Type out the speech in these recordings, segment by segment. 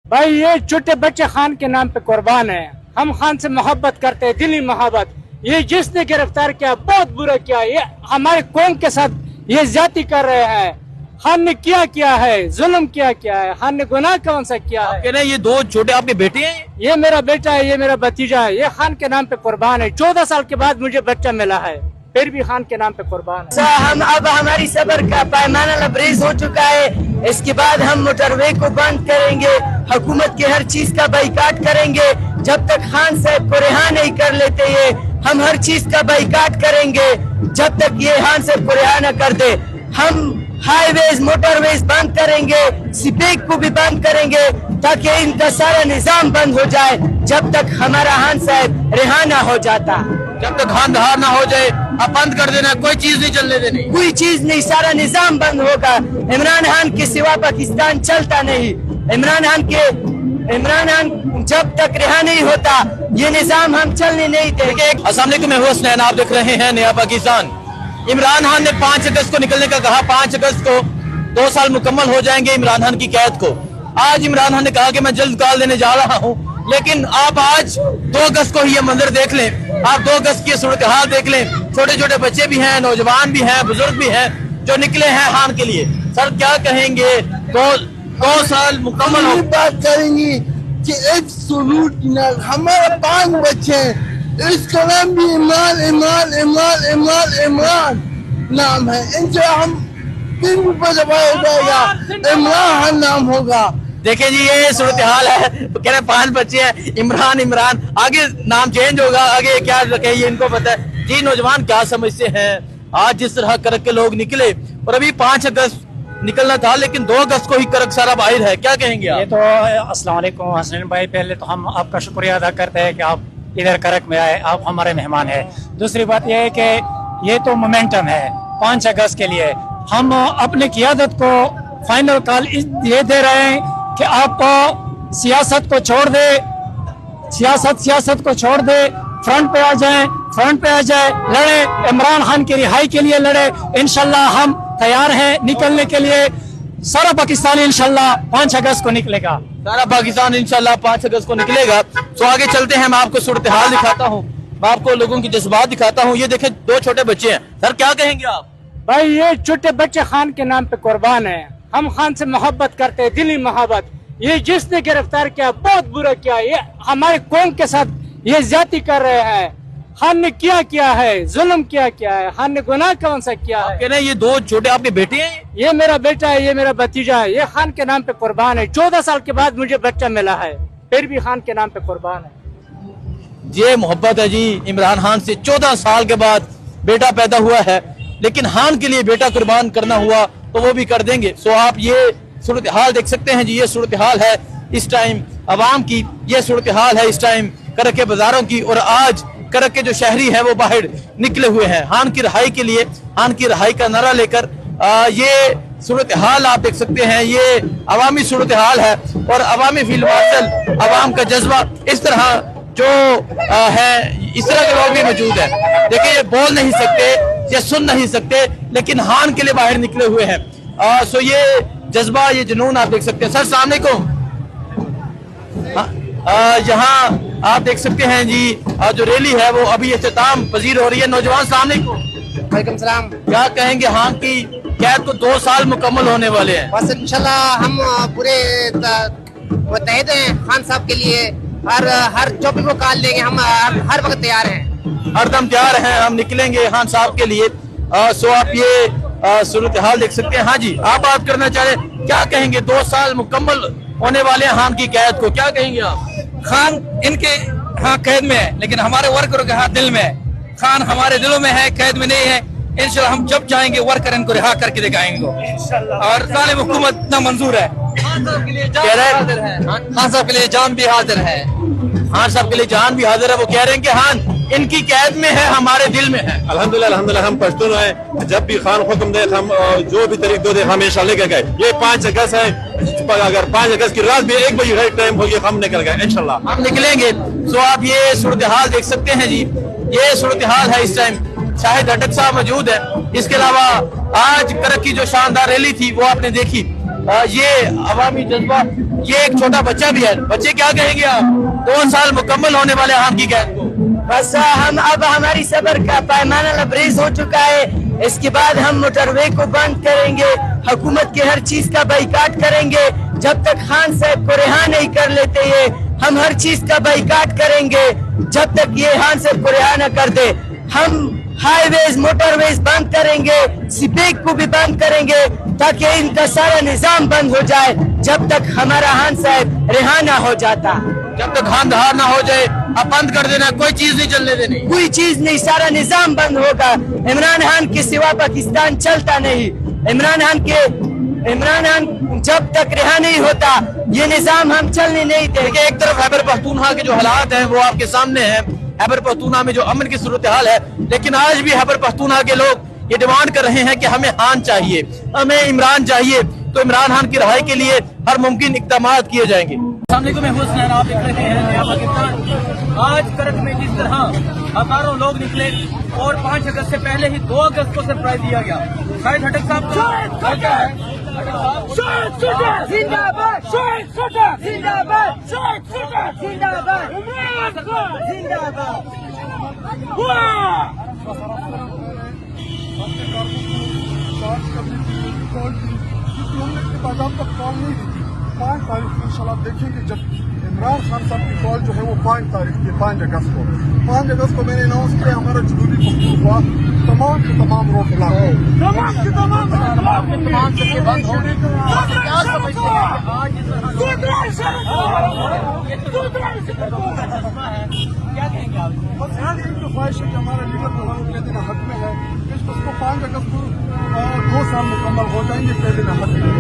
भाई ये छोटे बच्चे खान के नाम पे कुर्बान है। हम खान से मोहब्बत करते हैं, दिली मोहब्बत। ये जिसने गिरफ्तार किया बहुत बुरा किया, ये हमारे कौम के साथ ये ज्यादती कर रहे हैं। खान ने क्या है, जुल्म क्या है, खान ने गुनाह कौन सा किया है। कह रहे हैं ये दो छोटे आपके बेटे हैं? ये मेरा बेटा है, ये मेरा भतीजा है, ये खान के नाम पे कुर्बान है। 14 साल के बाद मुझे बच्चा मिला है, फिर भी खान के नाम पे कुर्बान है। हम अब हमारी सब्र का पैमाना लबरेज हो चुका है। इसके बाद हम मोटरवे को बंद करेंगे, हुकूमत के हर चीज का बाइकाट करेंगे। जब तक खान साहब को रिहा नहीं कर लेते ये, हम हर चीज का बाइकाट करेंगे। जब तक ये खान साहब को रिहा न कर दे, हम हाईवेज मोटरवेज बंद करेंगे, सिपेक को भी बंद करेंगे, ताकि इनका सारा निजाम बंद हो जाए। जब तक हमारा खान साहब रिहा न हो जाता, जब तक खान धार ना हो जाए आप बंद कर देना, कोई चीज नहीं चलने देनी। कोई चीज नहीं, सारा निजाम बंद होगा। इमरान खान के सिवा पाकिस्तान चलता नहीं। इमरान खान जब तक रिहा नहीं होता ये निजाम हम चलने नहीं देंगे। अस्सलाम वालेकुम, मैं हूं हसनैन, आप देख रहे हैं नया पाकिस्तान। इमरान खान ने 5 अगस्त को निकलने का कहा। 5 अगस्त को 2 साल मुकम्मल हो जाएंगे इमरान खान की कैद को। आज इमरान खान ने कहा कि मैं जल्द निकाल देने जा रहा हूं, लेकिन आप आज 2 अगस्त को ही ये मंजर देख लें। आप 2 अगस्त की सूरत हाल देख लें। छोटे छोटे बच्चे भी हैं, नौजवान भी हैं, बुजुर्ग भी हैं जो निकले हैं खान के लिए। सर क्या कहेंगे, 2 साल मुकम्मल हो बात करेंगे कि एक सलूट हमारे 5 बच्चे हैं, इसका नाम भी इमरान नाम है। इनसे हम 3 रुपए दबाया जाएगा, इमरान नाम होगा। देखिए जी, ये सूरत हाल है। कह रहे 5 बच्चे हैं, इमरान, आगे नाम चेंज होगा, आगे क्या रखे ये इनको पता है। जी नौजवान क्या समझते हैं, आज जिस तरह करक के लोग निकले, और अभी 5 अगस्त निकलना था लेकिन 2 अगस्त को ही करक सारा बाहर है, क्या कहेंगे आप? ये तो अस्सलाम वालेकुम हसनैन भाई, पहले तो हम आपका शुक्रिया अदा करते हैं कि आप इधर करक में आए, आप हमारे मेहमान हैं। दूसरी बात यह है कि ये तो मोमेंटम है 5 अगस्त के लिए। हम अपनी क़ियादत को फाइनल कॉल ये दे रहे हैं कि आप सियासत को छोड़ दे, सियासत को छोड़ दे, फ्रंट पे आ जाए, लड़े, इमरान खान की रिहाई के लिए लड़े। इंशाल्लाह हम तैयार हैं निकलने के लिए। सारा पाकिस्तान इंशाल्लाह 5 अगस्त को निकलेगा। सारा पाकिस्तान इंशाल्लाह 5 अगस्त को निकलेगा। तो आगे चलते हैं, मैं आपको सूरत हाल दिखाता हूँ, मैं आपको लोगों की जज्बात दिखाता हूँ। ये देखें 2 छोटे बच्चे हैं। सर क्या कहेंगे आप? भाई ये छोटे बच्चे खान के नाम पे कुर्बान है। हम खान से मोहब्बत करते हैं, दिली मोहब्बत। ये जिसने गिरफ्तार किया बहुत बुरा किया, ये हमारे कौम के साथ ये ज्यादती कर रहे हैं। खान ने क्या है, जुल्म क्या है, खान ने गुनाह कौन सा किया है। कह रहे हैं ये 2 छोटे आपके बेटे हैं? ये मेरा बेटा है, ये मेरा भतीजा है, ये खान के नाम पे कुर्बान है। 14 साल के बाद मुझे बच्चा मिला है, फिर भी खान के नाम पे कुर्बान है। ये मोहब्बत है जी इमरान खान से। 14 साल के बाद बेटा पैदा हुआ है, लेकिन खान के लिए बेटा कुर्बान करना हुआ तो वो भी कर देंगे। सो आप ये सूरत हाल देख सकते हैं जी, ये सूरत हाल है इस टाइम अवाम की, ये सूरत हाल है इस टाइम करक के बाजारों की। और आज करक के जो शहरी हैं वो बाहर निकले हुए हैं खान की रहाई के लिए, खान की रहाई का नारा लेकर। ये सूरत हाल आप देख सकते हैं, ये अवामी सूरत हाल है और अवामी फील्ड मार्शल, अवाम का जज्बा इस तरह जो है, इस तरह के लोग भी मौजूद हैं। देखिए ये बोल नहीं सकते, ये सुन नहीं सकते, लेकिन खान के लिए बाहर निकले हुए हैं। सो ये जज्बा, ये जुनून आप देख सकते हैं। सर सामने को यहाँ आप देख सकते हैं जी, जो रैली है वो अभी इख्तिताम पजीर हो रही है। नौजवान सामने को वालेकुम सलाम। क्या कहेंगे, खान की कैद को 2 साल मुकम्मल होने वाले हैं। बस इंशाल्लाह हम पूरे मुतहद हैं खान साहब के लिए। हर जो भी वो कॉल लेंगे हम हर वक्त तैयार हैं, हरदम तैयार हैं, हम निकलेंगे खान साहब के लिए। सो आप ये सूरत हाल देख सकते हैं। हाँ जी, आप बात करना चाह रहे हैं, क्या कहेंगे? 2 साल मुकम्मल होने वाले हैं खान की कैद को, क्या कहेंगे आप? खान इनके हाँ कैद में है, लेकिन हमारे वर्करों के हाथ दिल में है। खान हमारे दिलों में है, कैद में नहीं है। इंशाल्लाह हम जब चाहेंगे वर्कर इनको रिहा करके दिखाएंगे और जालिम हुकूमत ना मंजूर है। खान साहब के लिए जान भी हाजिर है, खान साहब के लिए जान भी हाजिर है, खान साहब के लिए जान भी हाजिर है। वो कह रहे हैं कि खान इनकी कैद में है, हमारे दिल में है। अल्हम्दुलिल्लाह हम पश्तून हैं, जब भी खान हुक्म दे हम जो भी तरीक दे हम इंशाल्लाह लेके गए। ये 5 अगस्त है, अगर 5 अगस्त की रात भी 1 बजे राइट टाइम होगी हम निकल गए इंशाल्लाह, हम निकलेंगे। सो आप ये सूरत हाल देख सकते हैं जी, ये सूरत हाल है इस टाइम। शाहिद अटक साहब मौजूद है। इसके अलावा आज करक की जो शानदार रैली थी वो आपने देखी। ये अवामी जज्बा ये एक छोटा बच्चा भी है, बच्चे क्या कहेंगे आप 2 साल मुकम्मल होने वाले खान की कैद को? बस हम अब हमारी सब्र का पैमाना लबरेज हो चुका है। इसके बाद हम मोटरवे को बंद करेंगे, हुकूमत के हर चीज का बाइकाट करेंगे। जब तक खान साहब को रिहा नहीं कर लेते ये, हम हर चीज का बाइकाट करेंगे जब तक ये खान साहब को रिहा न कर दे। हम हाईवेज मोटरवेज बंद करेंगे, सिपेक को भी बंद करेंगे ताकि इनका सारा निजाम बंद हो जाए जब तक हमारा खान साहब रिहा न हो जाता। जब तक खान दहार ना हो जाए अब बंद कर देना, कोई चीज नहीं चलने देनी। कोई चीज नहीं, सारा निजाम बंद होगा। इमरान खान के सिवा पाकिस्तान चलता नहीं। इमरान खान जब तक रिहा नहीं होता ये निजाम हम चलने नहीं देंगे। एक तरफ खैबर पख्तूनख्वा के जो हालात हैं वो आपके सामने हैं, खैबर पख्तूनख्वा में जो अमन की सूरत हाल है, लेकिन आज भी खैबर पख्तूनख्वा के लोग ये डिमांड कर रहे हैं कि हमें खान चाहिए, हमें इमरान चाहिए। तो इमरान खान की रहाई के लिए हर मुमकिन इक़दाम किए जाएंगे। अस्सलामुअलैकुम, मैं हुस्न, आप देख रहे हैं नया पाकिस्तान। आज करक में जिस तरह हजारों लोग निकले और 5 अगस्त से पहले ही 2 अगस्त को सरप्राइज दिया गया। शाहिद हटक साहब हमने बाजार तक कॉल नहीं दी थी। 5 तारीख को इंशाल्लाह देखेंगे जब इमरान खान साहब की कॉल जो है वो 5 तारीख की 5 अगस्त को 5 अगस्त को मैंने अनाउंस किया हमारा जुलूसी पख्तूनख्वा तमाम के तमाम रोक ला बस यार एक तो ख्वाहिश है कि हमारा लीडर पहले दिन हक में है, उसको 5 अगस्त को 2 साल मुकम्मल हो जाएंगे पहले दिन हक में।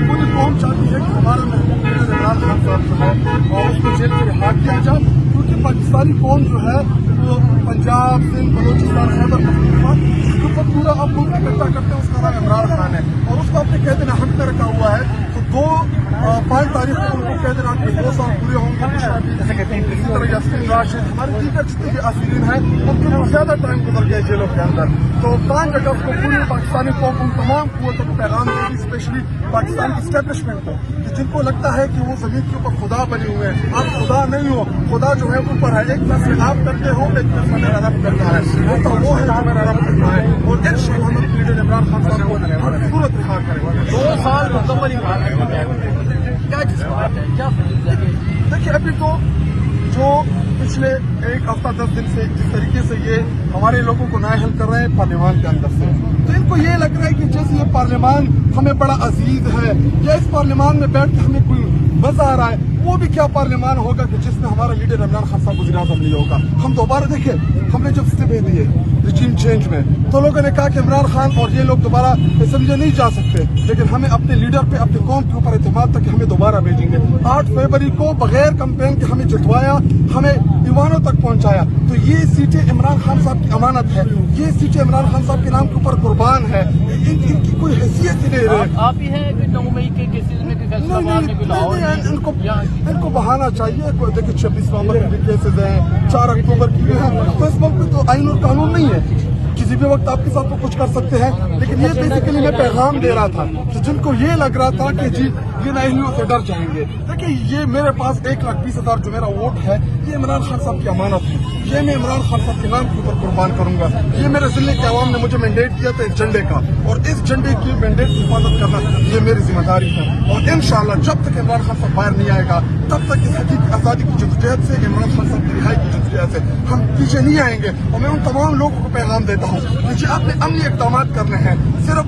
पूरी कौम चाहती है कि हमारा इमरान खान साहब जो है और उसको जेल से रिहा किया जाए, क्योंकि पाकिस्तानी कौम जो है वो पंजाब, सिंध, बलोचिस्तान, खैबर पख्तूनख्वा इसके ऊपर पूरा अब मुल्क इकट्ठा करते हैं। उसका नाम इमरान खान है और उसको अपने कैद हक में रखा हुआ है। तो 5 तारीख को उनको कैद हक के 2 साल पूरे होंगे। इसी तरह यासीन राशिद, हमारे दीगर जितने भी असीरीन हैं उनके ज्यादा टाइम गुजर गया जेलों के अंदर। तो 5 अगस्त को पूरी पाकिस्तानी कौम उन तमाम कुव्वतों को पैगाम देगी, स्पेशली पाकिस्तान की स्टैब्लिशमेंट को, जिनको लगता है कि वो जमीन के ऊपर खुदा बने हुए हैं। आप खुदा नहीं हो, खुदा जो है ऊपर है। एक फैसले आप करते हो, एक फैसला मेरा रब करता है, होता वो है जो मेरा रब करता है। और इंशाअल्लाह हम अपने लीडर इमरान खान साहब को सूरत रिहा करेंगे। 2 साल मुकम्मल देखिए अभी तो जो पिछले 1 हफ्ता 10 दिन से जिस तरीके से ये हमारे लोगों को नाअहल कर रहे हैं पार्लियामान के अंदर से, तो इनको ये लग रहा है कि जैसे ये पार्लियामान हमें बड़ा अजीज है या इस पार्लियामान में बैठ के हमें कोई मजा आ रहा है। वो भी क्या पार्लियामान होगा कि जिसमें हमारा लीडर इमरान खान साहब वज़ीर-ए-आज़म नहीं होगा। हम दोबारा देखें, हमने जब इस्तीफे दिए रिजीम चेंज में तो लोगों ने कहा कि इमरान खान और ये लोग दोबारा असेंबली नहीं जा सकते, लेकिन हमें अपने लीडर पे, अपने कौम के ऊपर एतमाद था कि हमें दोबारा भेजेंगे। 8 फरवरी को बगैर कैंपेन के हमें जितवाया, हमें दीवानों तक पहुंचाया। तो ये सीटें इमरान खान साहब की अमानत है, ये सीटें इमरान खान साहब के नाम के ऊपर कुर्बान है। इनकी कोई हैसियत ही नहीं रही। आप ही हैं कि 9 मई के केसेस में भी फैसला मारने के नहीं, इनको बहाना चाहिए। देखिए 26 नवंबर के भी केसेज हैं, 4 अक्टूबर की भी है। तो इस वक्त तो आईन और कानून नहीं है, किसी भी वक्त आपके साथ वो कुछ कर सकते हैं। लेकिन ये बेसिकली मैं पैगाम दे रहा था कि जिनको ये लग रहा था कि जी ये नाअहलियों से डर जाएंगे, देखिए ये मेरे पास 1,20,000 जो मेरा वोट है ये इमरान खान साहब की अमानत है। ये मैं इमरान खान साहब के नाम के ऊपर कुर्बान करूंगा। ये मेरे जिले के अवाम ने मुझे मैंडेट दिया था इस झंडे का, और इस झंडे की मैंडेट की हिफाजत करना ये मेरी जिम्मेदारी है। और इंशाअल्लाह जब तक इमरान खान साहब बाहर नहीं आएगा तब तक इस हकीकी आज़ादी की जद्दोजहद से, इमरान खान साहब की रिहाई की जद्दोजहद से हम पीछे नहीं आएंगे। और मैं उन तमाम लोगों को पैगाम देता हूँ कि आपने अमली इक़दाम करने हैं, सिर्फ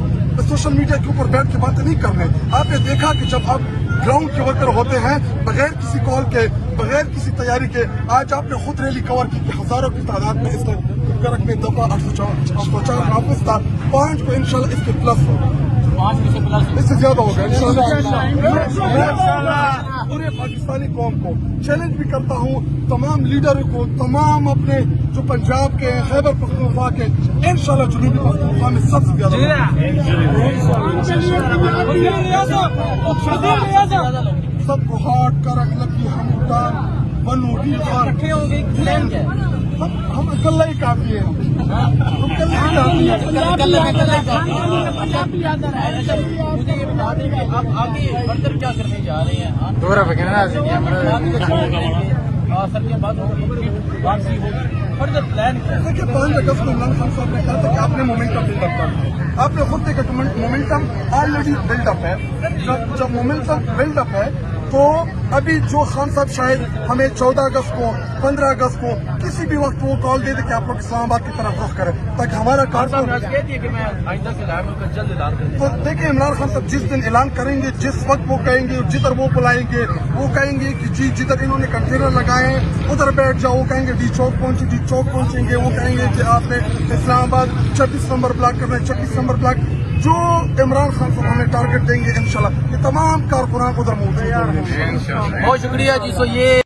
सोशल मीडिया के ऊपर बैठ के बातें नहीं करने। आपने देखा कि जब आप ग्राउंड के वर्कर होते हैं बगैर किसी कॉल के, बगैर किसी तैयारी के, आज आपने खुद रैली कवर की कि हजारों की तादाद में इस करक में दफा 804 नाफिज था, 5 को इंशाल्लाह इसके प्लस हो, 5 इससे ज्यादा होगा इंशाल्लाह। पूरे पाकिस्तानी कौम को चैलेंज भी करता हूँ, तमाम लीडरों को, तमाम अपने जो पंजाब के, खैबर पख्तूनख्वा के, इंशाल्लाह जुनूबी पख्तूनख्वा में सबसे ज्यादा सबको हार्ट करक लगी हम बनूटी रखे होंगे। हम कल्ला ही काफी है, हम कल्ला ही काफी है। मुझे ये बता दें कि आप आगे बढ़कर क्या करने जा रहे हैं? सर के बाद होगी वापसी होगी, फर्दर प्लान क्या है? देखिए 5 अगस्त को इमरान खान साहब ने कहा था कि आपने मोमेंटम बिल्डअप करना है। आपने खुद देखा कि मोमेंटम ऑलरेडी बिल्डअप है। जब मोमेंटम बिल्डअप है तो अभी जो खान साहब शायद हमें 14 अगस्त को 15 अगस्त को किसी भी वक्त वो कॉल दे दे कि आप लोग इस्लामाबाद की तरफ रुख करें ताकि हमारा कार्ड कह दिए कि मैं आइंदा से लाया का जल्द ऐलान कर तो देखिए इमरान खान साहब जिस दिन ऐलान करेंगे, जिस वक्त वो कहेंगे, जिधर वो बुलाएंगे, वो कहेंगे कि जी जिधर इन्होंने कंटेनर लगाए हैं उधर बैठ जाओ, वो कहेंगे डी चौक पहुंचेंगे, वो कहेंगे कि आपने इस्लामाबाद 26 नंबर ब्लॉक करना है, 26 नंबर ब्लॉक जो इमरान खान साहब हमें टारगेट देंगे इंशाल्लाह ये तमाम कारकुनान उधर मौजूद होंगे। बहुत शुक्रिया जी। सो ये